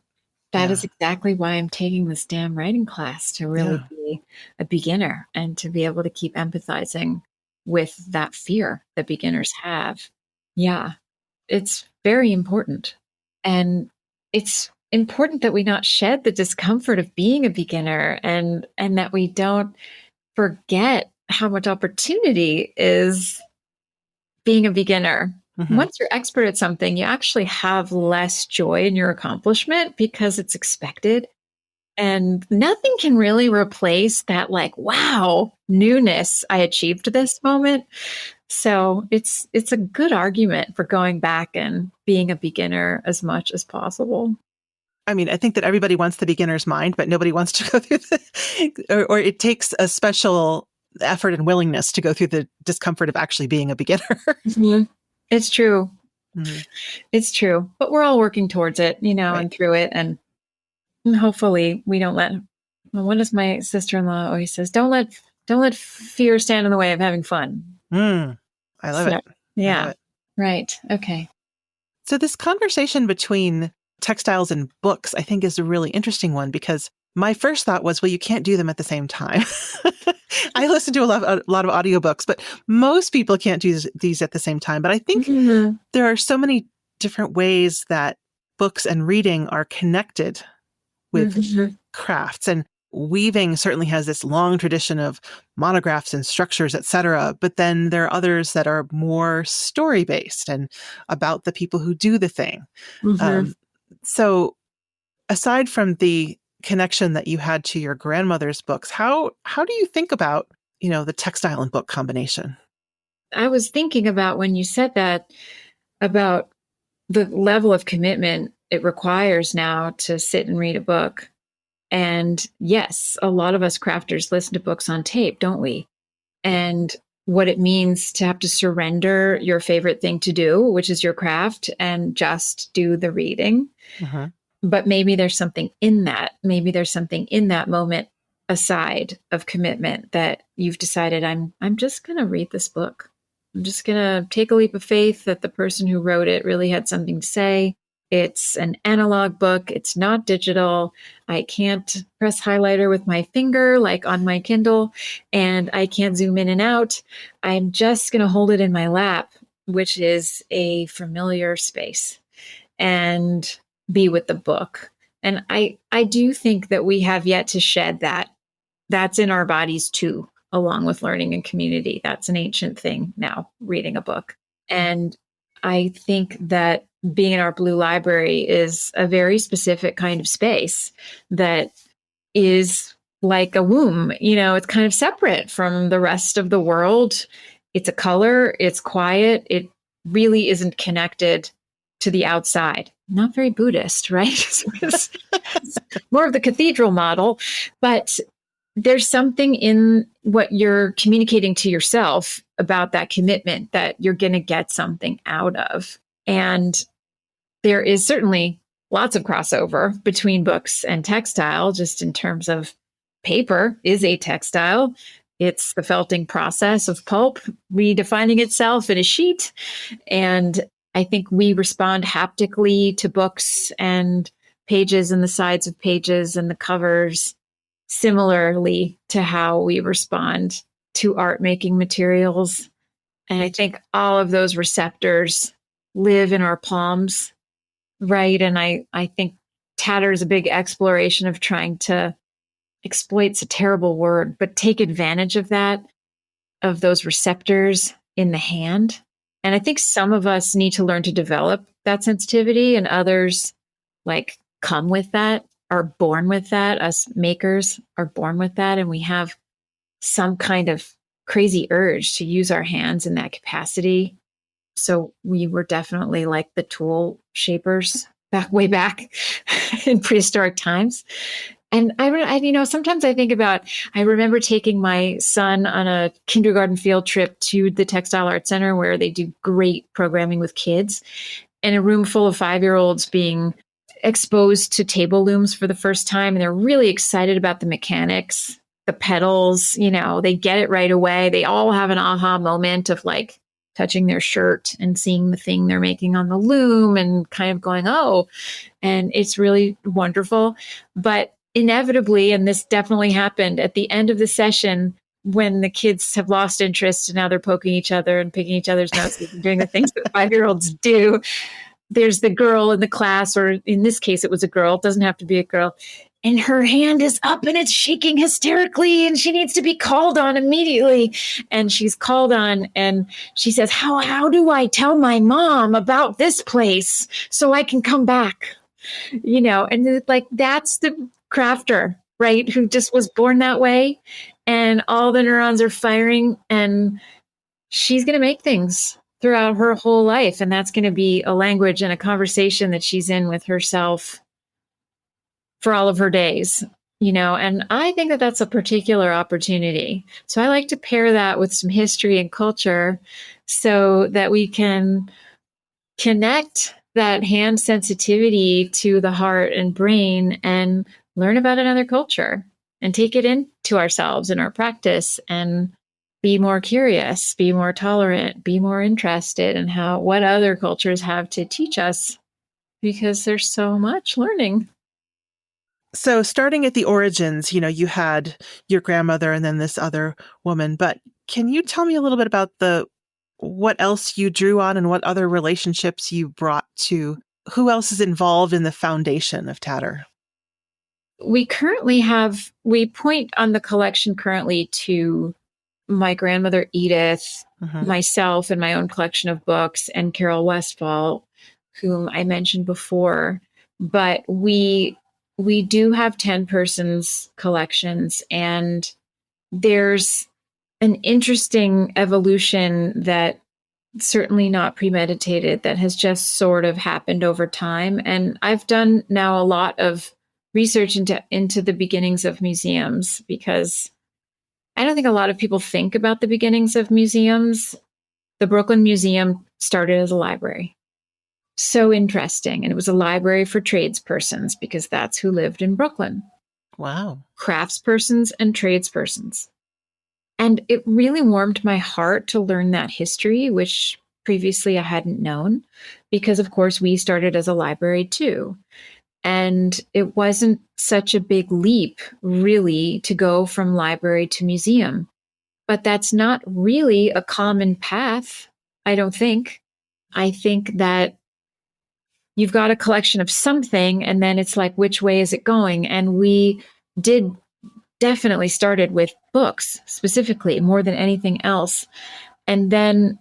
[SPEAKER 4] that is exactly why I'm taking this damn writing class, to really be a beginner and to be able to keep empathizing with that fear that beginners have. Yeah, it's very important. And it's important that we not shed the discomfort of being a beginner, and that we don't forget how much opportunity is being a beginner. Once you're expert at something, you actually have less joy in your accomplishment because it's expected. And nothing can really replace that, like, wow, newness, I achieved this moment. So it's a good argument for going back and being a beginner as much as possible.
[SPEAKER 1] I mean, I think that everybody wants the beginner's mind, but nobody wants to go through or it takes a special effort and willingness to go through the discomfort of actually being a beginner.
[SPEAKER 4] It's true. It's true. But we're all working towards it, and through it. And hopefully we don't let, what does my sister-in-law always says? Don't let fear stand in the way of having fun.
[SPEAKER 1] I love it.
[SPEAKER 4] Yeah.
[SPEAKER 1] Love it.
[SPEAKER 4] Right. Okay.
[SPEAKER 1] So this conversation between textiles and books, I think, is a really interesting one, because my first thought was, well, you can't do them at the same time. I listen to a lot of audiobooks, but most people can't do these at the same time. But I think there are so many different ways that books and reading are connected with crafts. And weaving certainly has this long tradition of monographs and structures, etc. But then there are others that are more story-based and about the people who do the thing. So aside from the connection that you had to your grandmother's books, how do you think about, the textile and book combination?
[SPEAKER 4] I was thinking about, when you said that, about the level of commitment it requires now to sit and read a book. And yes, a lot of us crafters listen to books on tape, don't we? And what it means to have to surrender your favorite thing to do, which is your craft, and just do the reading. But maybe there's something in that. Maybe there's something in that moment aside of commitment that you've decided, I'm just going to read this book. I'm just going to take a leap of faith that the person who wrote it really had something to say. It's an analog book. It's not digital. I can't press highlighter with my finger like on my Kindle, and I can't zoom in and out. I'm just going to hold it in my lap, which is a familiar space, and be with the book. And I do think that we have yet to shed that. That's in our bodies too, along with learning and community. That's an ancient thing now, reading a book. And I think that being in our Blue Library is a very specific kind of space that is like a womb. It's kind of separate from the rest of the world. It's a color, it's quiet. It really isn't connected to the outside. Not very Buddhist, right? It's more of the cathedral model, but there's something in what you're communicating to yourself about that commitment that you're going to get something out of. And there is certainly lots of crossover between books and textile, just in terms of paper is a textile. It's the felting process of pulp redefining itself in a sheet. And I think we respond haptically to books and pages and the sides of pages and the covers similarly to how we respond to art making materials. And I think all of those receptors live in our palms, right? And I think tatter is a big exploration of trying to exploit's a terrible word, but take advantage of that, of those receptors in the hand. And I think some of us need to learn to develop that sensitivity, and others come with that, are born with that. Us makers are born with that. And we have some kind of crazy urge to use our hands in that capacity. So we were definitely like the tool shapers way back in prehistoric times. And sometimes I think about, I remember taking my son on a kindergarten field trip to the Textile Arts Center where they do great programming with kids, and a room full of 5-year-olds being exposed to table looms for the first time. And they're really excited about the mechanics, the pedals, they get it right away. They all have an aha moment of like touching their shirt and seeing the thing they're making on the loom and kind of going, oh, and it's really wonderful. But inevitably, and this definitely happened at the end of the session, when the kids have lost interest and now they're poking each other and picking each other's noses and doing the things that 5-year-olds do, there's the girl in the class, or in this case, it was a girl. It doesn't have to be a girl. And her hand is up and it's shaking hysterically and she needs to be called on immediately. And she's called on and she says, how do I tell my mom about this place so I can come back? And like, that's the crafter, right? Who just was born that way and all the neurons are firing and she's going to make things throughout her whole life. And that's going to be a language and a conversation that she's in with herself for all of her days, and I think that that's a particular opportunity. So I like to pair that with some history and culture so that we can connect that hand sensitivity to the heart and brain and learn about another culture and take it into ourselves in our practice and be more curious, be more tolerant, be more interested in what other cultures have to teach us, because there's so much learning.
[SPEAKER 1] So starting at the origins, you had your grandmother and then this other woman, but can you tell me a little bit about what else you drew on and what other relationships you brought to, who else is involved in the foundation of Tatter?
[SPEAKER 4] We point on the collection currently to my grandmother, Edith, myself and my own collection of books, and Carol Westfall, whom I mentioned before. But we do have 10 persons collections, and there's an interesting evolution that certainly not premeditated that has just sort of happened over time. And I've done now a lot of research into the beginnings of museums, because I don't think a lot of people think about the beginnings of museums. The Brooklyn Museum started as a library. So interesting. And it was a library for tradespersons because that's who lived in Brooklyn.
[SPEAKER 1] Wow.
[SPEAKER 4] Craftspersons and tradespersons. And it really warmed my heart to learn that history, which previously I hadn't known, because of course we started as a library too. And it wasn't such a big leap, really, to go from library to museum. But that's not really a common path, I don't think. I think that you've got a collection of something, and then it's like, which way is it going? And we definitely started with books, specifically, more than anything else. And then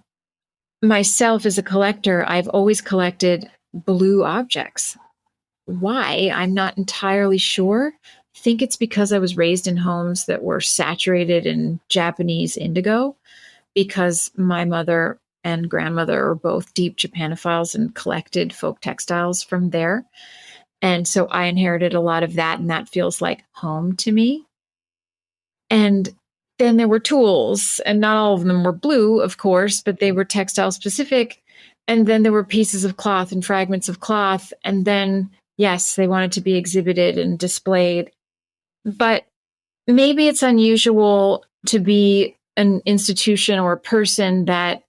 [SPEAKER 4] myself as a collector, I've always collected blue objects. Why? I'm not entirely sure. I think it's because I was raised in homes that were saturated in Japanese indigo, because my mother and grandmother are both deep Japanophiles and collected folk textiles from there. And so I inherited a lot of that, and that feels like home to me. And then there were tools, and not all of them were blue, of course, but they were textile specific. And then there were pieces of cloth and fragments of cloth. And then, yes, they wanted to be exhibited and displayed. But maybe it's unusual to be an institution or a person that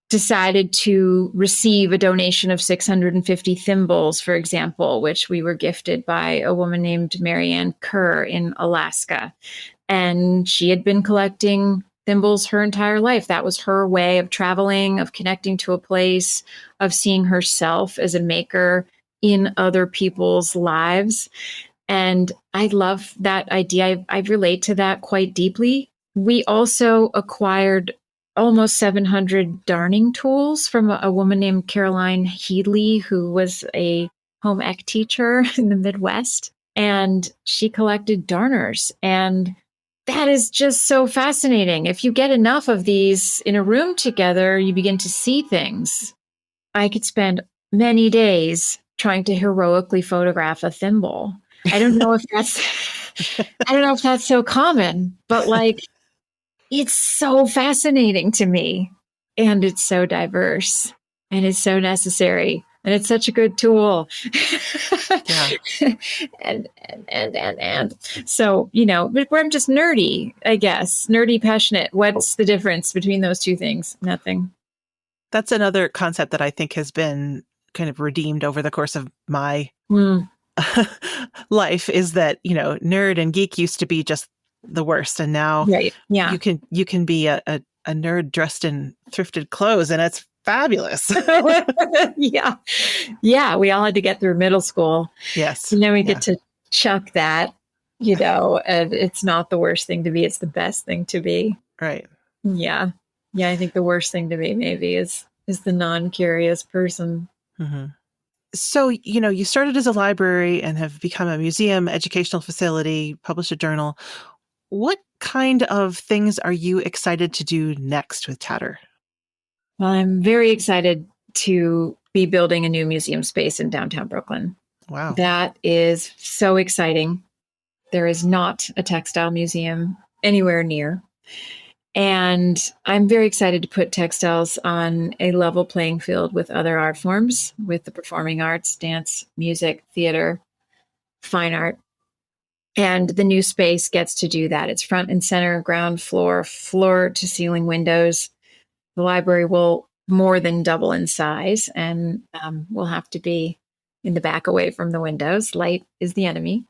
[SPEAKER 4] decided to receive a donation of 650 thimbles, for example, which we were gifted by a woman named Marianne Kerr in Alaska. And she had been collecting thimbles her entire life. That was her way of traveling, of connecting to a place, of seeing herself as a maker in other people's lives. And I love that idea. I relate to that quite deeply. We also acquired almost 700 darning tools from a woman named Caroline Headley, who was a home ec teacher in the Midwest. And she collected darners. And that is just so fascinating. If you get enough of these in a room together, you begin to see things. I could spend many days trying to heroically photograph a thimble. I don't know if that's, I don't know if that's so common, but like, it's so fascinating to me, and it's so diverse, and it's so necessary, and it's such a good tool.
[SPEAKER 1] Yeah.
[SPEAKER 4] and so, but I'm just nerdy, I guess, nerdy, passionate. What's the difference between those two things? Nothing.
[SPEAKER 1] That's another concept that I think has been kind of redeemed over the course of my life, is that, nerd and geek used to be just the worst. And now
[SPEAKER 4] Right. Yeah.
[SPEAKER 1] you can be a nerd dressed in thrifted clothes, and it's fabulous.
[SPEAKER 4] Yeah. Yeah. We all had to get through middle school.
[SPEAKER 1] Yes.
[SPEAKER 4] And then we get to chuck that, and it's not the worst thing to be. It's the best thing to be.
[SPEAKER 1] Right.
[SPEAKER 4] Yeah. Yeah. I think the worst thing to be maybe is the non-curious person.
[SPEAKER 1] Mm-hmm. So, you started as a library and have become a museum, educational facility, published a journal. What kind of things are you excited to do next with Tatter?
[SPEAKER 4] Well, I'm very excited to be building a new museum space in downtown Brooklyn.
[SPEAKER 1] Wow.
[SPEAKER 4] That is so exciting. There is not a textile museum anywhere near. And I'm very excited to put textiles on a level playing field with other art forms, with the performing arts, dance, music, theater, fine art. And the new space gets to do that. It's front and center, ground floor, floor to ceiling windows. The library will more than double in size, and we'll have to be in the back away from the windows. Light is the enemy.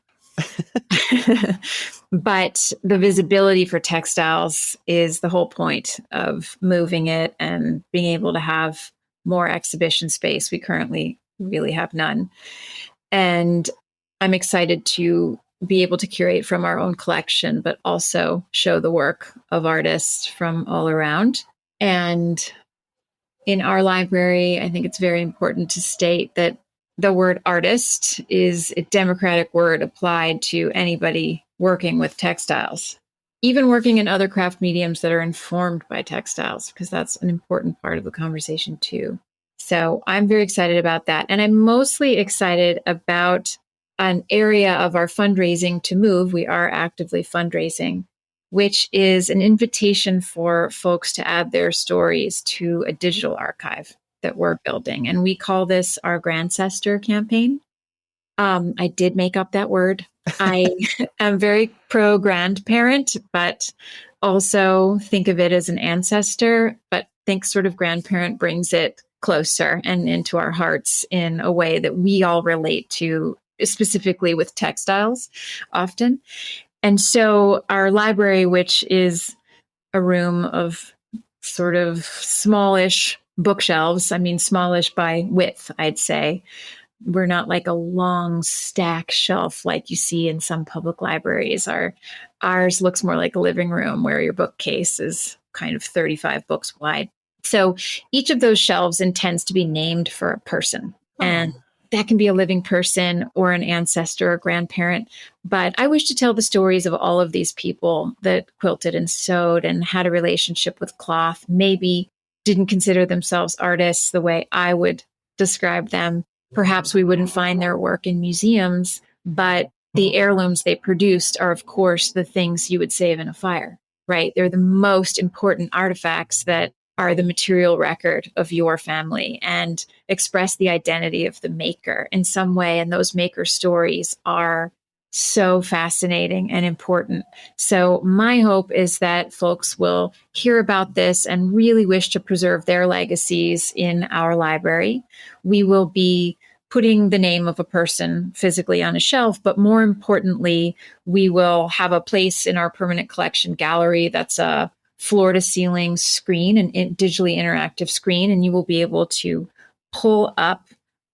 [SPEAKER 4] But the visibility for textiles is the whole point of moving it and being able to have more exhibition space. We currently really have none. And I'm excited to be able to curate from our own collection, but also show the work of artists from all around. And in our library, I think it's very important to state that the word artist is a democratic word applied to anybody working with textiles, even working in other craft mediums that are informed by textiles, because that's an important part of the conversation too. So I'm very excited about that. And I'm mostly excited about an area of our fundraising to move. We are actively fundraising, which is an invitation for folks to add their stories to a digital archive that we're building. And we call this our Granddaughter campaign. I did make up that word. I am very pro grandparent, but also think of it as an ancestor, but think sort of grandparent brings it closer and into our hearts in a way that we all relate to, specifically with textiles often. And so our library, which is a room of sort of smallish bookshelves, I mean, smallish by width, I'd say. We're not like a long stack shelf like you see in some public libraries. Ours looks more like a living room where your bookcase is kind of 35 books wide. So each of those shelves intends to be named for a person. And that can be a living person or an ancestor or grandparent. But I wish to tell the stories of all of these people that quilted and sewed and had a relationship with cloth, maybe didn't consider themselves artists the way I would describe them. Perhaps we wouldn't find their work in museums, but the heirlooms they produced are, of course, the things you would save in a fire, right? They're the most important artifacts that are the material record of your family and express the identity of the maker in some way. And those maker stories are so fascinating and important. So my hope is that folks will hear about this and really wish to preserve their legacies in our library. We will be putting the name of a person physically on a shelf, but more importantly, we will have a place in our permanent collection gallery that's a floor to ceiling screen, an digitally interactive screen, and you will be able to pull up,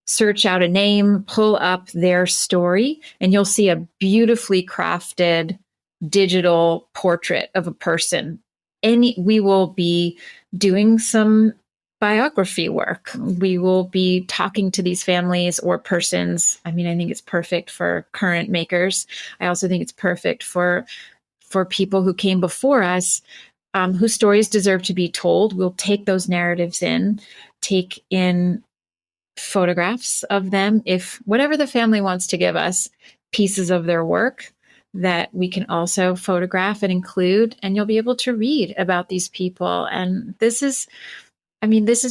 [SPEAKER 4] search out a name, pull up their story, and you'll see a beautifully crafted digital portrait of a person. We will be doing some biography work. We will be talking to these families or persons. I mean, I think it's perfect for current makers. I also think it's perfect for people who came before us, whose stories deserve to be told. We'll take those narratives in, take in photographs of them, if whatever the family wants to give us, pieces of their work that we can also photograph and include, and you'll be able to read about these people. And this is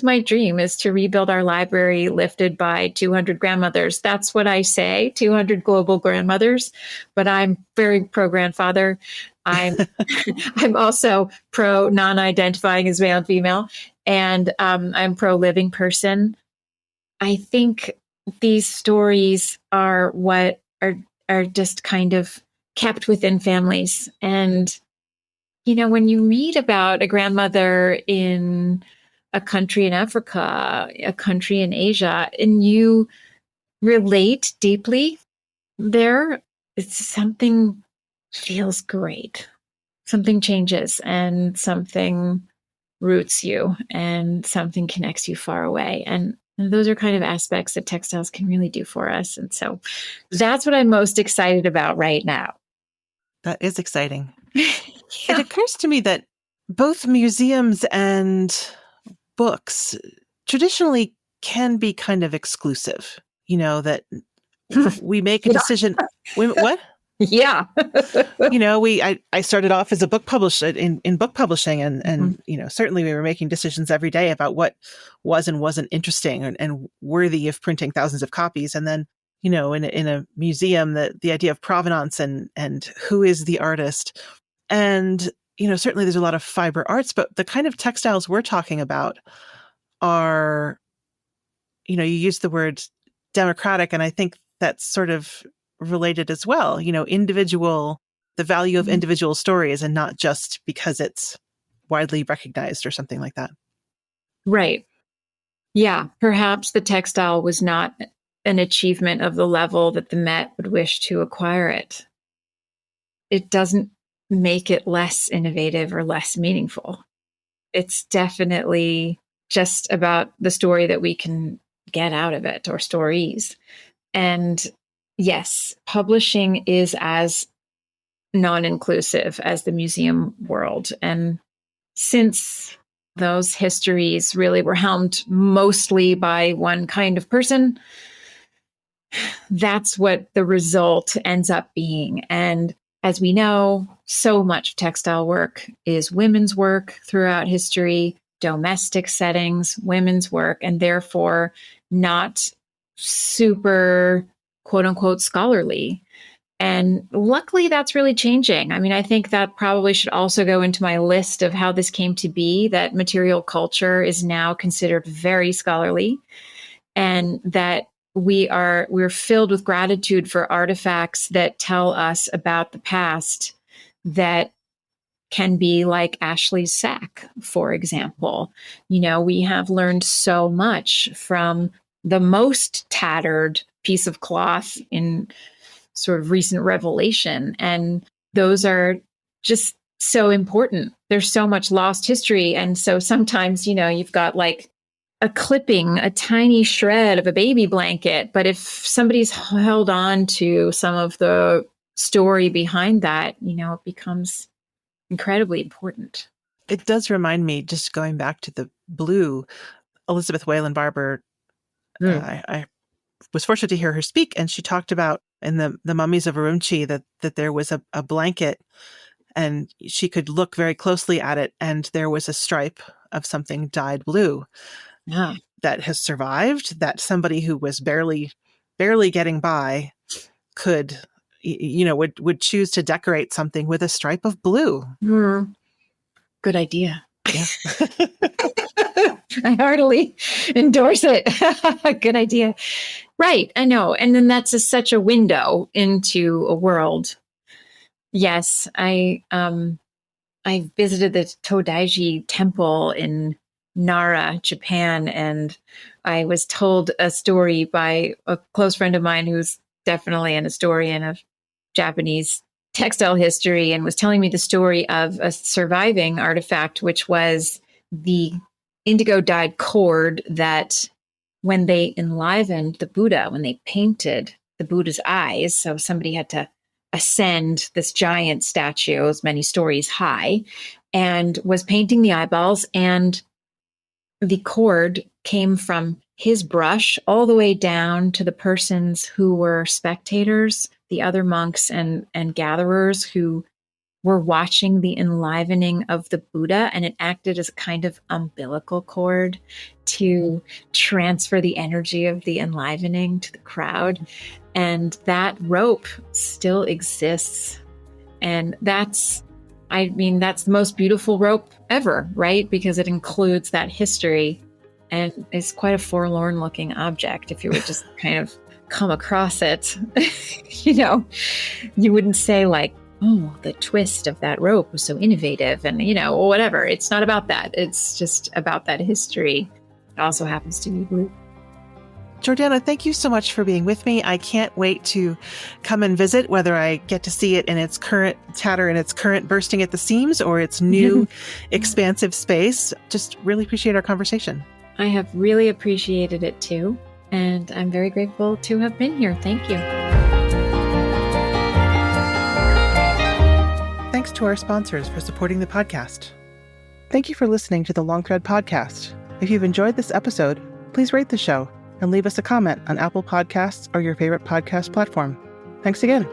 [SPEAKER 4] my dream, is to rebuild our library lifted by 200 grandmothers. That's what I say, 200 global grandmothers, but I'm very pro grandfather. I'm also pro non-identifying as male and female, and I'm pro living person. I think these stories are what are just kind of kept within families. And, when you read about a grandmother in a country in Africa, a country in Asia, and you relate deeply there, it's something feels great. Something changes and something roots you and something connects you far away. And those are kind of aspects that textiles can really do for us. And so that's what I'm most excited about right now.
[SPEAKER 1] That is exciting. It occurs to me that both museums and books traditionally can be kind of exclusive, that we make a decision. What?
[SPEAKER 4] Yeah.
[SPEAKER 1] I started off as a book publisher in book publishing, and certainly we were making decisions every day about what was and wasn't interesting and worthy of printing thousands of copies. And then, in a museum, the idea of provenance and who is the artist. And, certainly there's a lot of fiber arts, but the kind of textiles we're talking about are, you use the word democratic, and I think that's sort of related as well, the value of individual stories, and not just because it's widely recognized or something like that.
[SPEAKER 4] Right. Yeah. Perhaps the textile was not an achievement of the level that the Met would wish to acquire it. It doesn't make it less innovative or less meaningful. It's definitely just about the story that we can get out of it, or stories. And yes, publishing is as non-inclusive as the museum world. And since those histories really were helmed mostly by one kind of person, that's what the result ends up being. And as we know, so much textile work is women's work throughout history, domestic settings, women's work, and therefore not super quote unquote scholarly. And luckily that's really changing. I think that probably should also go into my list of how this came to be, that material culture is now considered very scholarly, and that we're filled with gratitude for artifacts that tell us about the past, that can be like Ashley's sack, for example. We have learned so much from the most tattered piece of cloth in sort of recent revelation. And those are just so important. There's so much lost history. And so sometimes, you've got like a clipping, a tiny shred of a baby blanket. But if somebody's held on to some of the story behind that, it becomes incredibly important.
[SPEAKER 1] It does remind me, just going back to the blue, Elizabeth Whalen Barber, I was fortunate to hear her speak, and she talked about in the Mummies of Urumqi that there was a blanket, and she could look very closely at it, and there was a stripe of something dyed blue that has survived, that somebody who was barely getting by could, would choose to decorate something with a stripe of blue.
[SPEAKER 4] Good idea.
[SPEAKER 1] Yeah.
[SPEAKER 4] I heartily endorse it. Good idea. Right. I know. And then that's such a window into a world. Yes. I visited the Todaiji temple in Nara, Japan, and I was told a story by a close friend of mine who's definitely an historian of Japanese textile history, and was telling me the story of a surviving artifact, which was the indigo dyed cord that when they enlivened the Buddha, when they painted the Buddha's eyes, so somebody had to ascend this giant statue, as many stories high, and was painting the eyeballs, and the cord came from his brush all the way down to the persons who were spectators, the other monks and gatherers who were watching the enlivening of the Buddha, and it acted as a kind of umbilical cord to transfer the energy of the enlivening to the crowd. And that rope still exists. And that's the most beautiful rope ever, right? Because it includes that history and it's quite a forlorn looking object. If you would just kind of come across it, you wouldn't say like, oh, the twist of that rope was so innovative and, whatever. It's not about that. It's just about that history. It also happens to be blue.
[SPEAKER 1] Jordana, thank you so much for being with me. I can't wait to come and visit, whether I get to see it in its current tatter, in its current bursting at the seams, or its new expansive space. Just really appreciate our conversation.
[SPEAKER 4] I have really appreciated it too. And I'm very grateful to have been here. Thank you.
[SPEAKER 1] Thanks to our sponsors for supporting the podcast. Thank you for listening to the Long Thread Podcast. If you've enjoyed this episode, please rate the show and leave us a comment on Apple Podcasts or your favorite podcast platform. Thanks again.